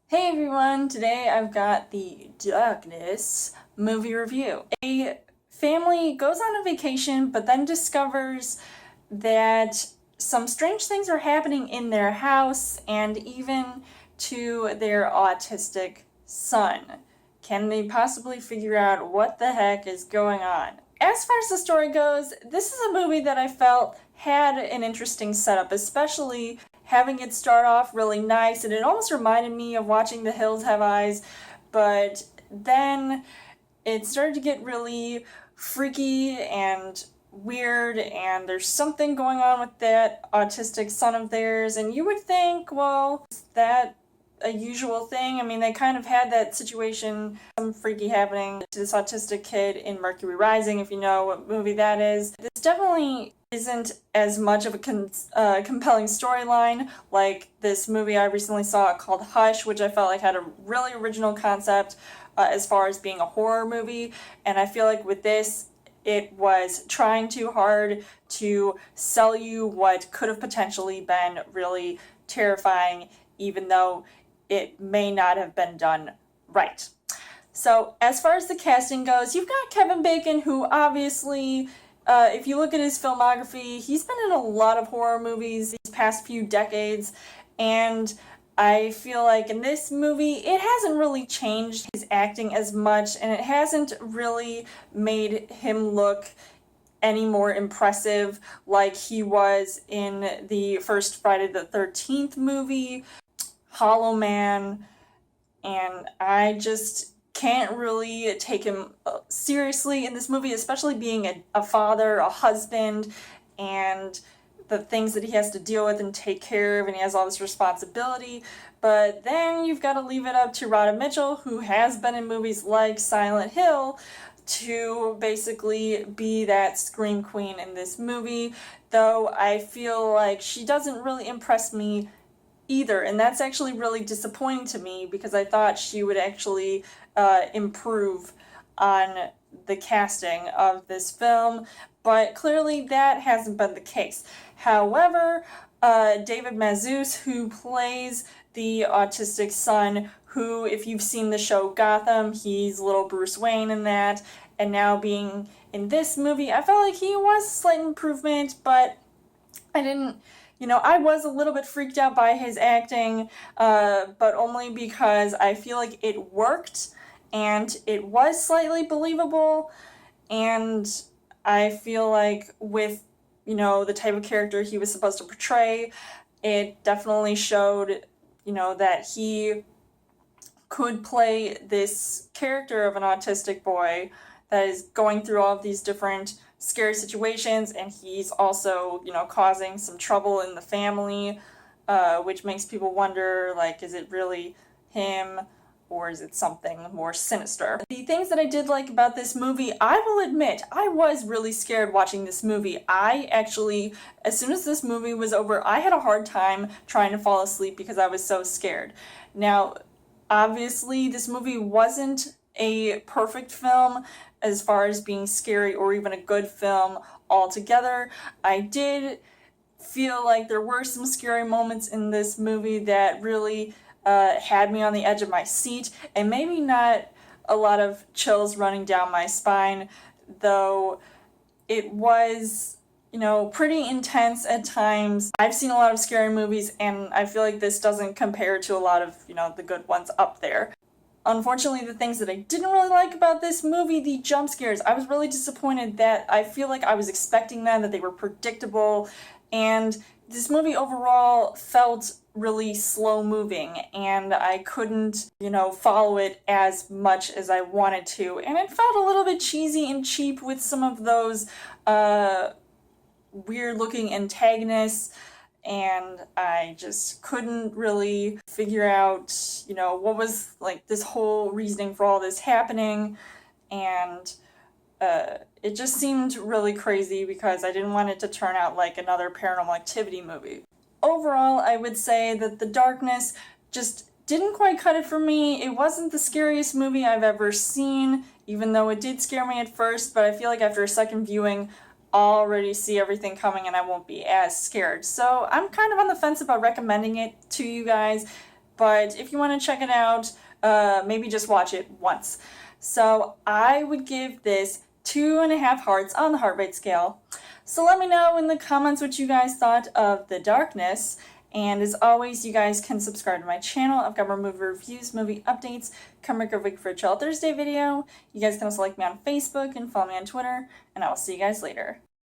Hey everyone, today I've got the Darkness movie review. A family goes on a vacation but then discovers that some strange things are happening in their house and even to their autistic son. Can they possibly figure out what the heck is going on? As far as the story goes, this is a movie that I felt had an interesting setup, especially having it start off really nice, and it almost reminded me of watching The Hills Have Eyes, but then it started to get really freaky and weird, and there's something going on with that autistic son of theirs, and you would think, well, is that a usual thing? I mean, they kind of had that situation, some freaky happening to this autistic kid in Mercury Rising, if you know what movie that is. This definitely isn't as much of a compelling storyline like this movie I recently saw called Hush, which I felt like had a really original concept as far as being a horror movie, and I feel like with this, it was trying too hard to sell you what could have potentially been really terrifying, even though it may not have been done right. So, as far as the casting goes, you've got Kevin Bacon, who obviously, if you look at his filmography, he's been in a lot of horror movies these past few decades, and I feel like in this movie, it hasn't really changed his acting as much, and it hasn't really made him look any more impressive like he was in the first Friday the 13th movie, Hollow Man, and I just can't really take him seriously in this movie, especially being a father, a husband, and the things that he has to deal with and take care of, and he has all this responsibility. But then you've got to leave it up to Radha Mitchell, who has been in movies like Silent Hill, to basically be that scream queen in this movie, though I feel like she doesn't really impress me either, and that's actually really disappointing to me because I thought she would actually improve on the casting of this film, but clearly that hasn't been the case. However, David Mazouz, who plays the autistic son, who, if you've seen the show Gotham, he's little Bruce Wayne in that, and now being in this movie, I felt like he was a slight improvement, but I didn't, I was a little bit freaked out by his acting, but only because I feel like it worked and it was slightly believable, and I feel like with, the type of character he was supposed to portray, it definitely showed, that he could play this character of an autistic boy that is going through all of these different scary situations, and he's also, causing some trouble in the family, which makes people wonder, like, is it really him, or is it something more sinister? The things that I did like about this movie, I will admit, I was really scared watching this movie. I actually, as soon as this movie was over, I had a hard time trying to fall asleep because I was so scared. Now, obviously, this movie wasn't a perfect film as far as being scary or even a good film altogether. I did feel like there were some scary moments in this movie that really had me on the edge of my seat, and maybe not a lot of chills running down my spine, though it was, pretty intense at times. I've seen a lot of scary movies, and I feel like this doesn't compare to a lot of, the good ones up there. Unfortunately, the things that I didn't really like about this movie, the jump scares, I was really disappointed that I feel like I was expecting them, that they were predictable, and this movie overall felt really slow moving, and I couldn't, follow it as much as I wanted to, and it felt a little bit cheesy and cheap with some of those weird looking antagonists, and I just couldn't really figure out, what was, like, this whole reasoning for all this happening, and it just seemed really crazy because I didn't want it to turn out like another Paranormal Activity movie. Overall, I would say that The Darkness just didn't quite cut it for me. It wasn't the scariest movie I've ever seen, even though it did scare me at first, but I feel like after a second viewing, I'll already see everything coming and I won't be as scared. So I'm kind of on the fence about recommending it to you guys. but if you want to check it out, maybe just watch it once. So I would give this 2.5 hearts on the heart rate scale. So let me know in the comments what you guys thought of The Darkness. And as always, you guys can subscribe to my channel. I've got more movie reviews, movie updates, come every week for a Chill Thursday video. You guys can also like me on Facebook and follow me on Twitter. And I will see you guys later.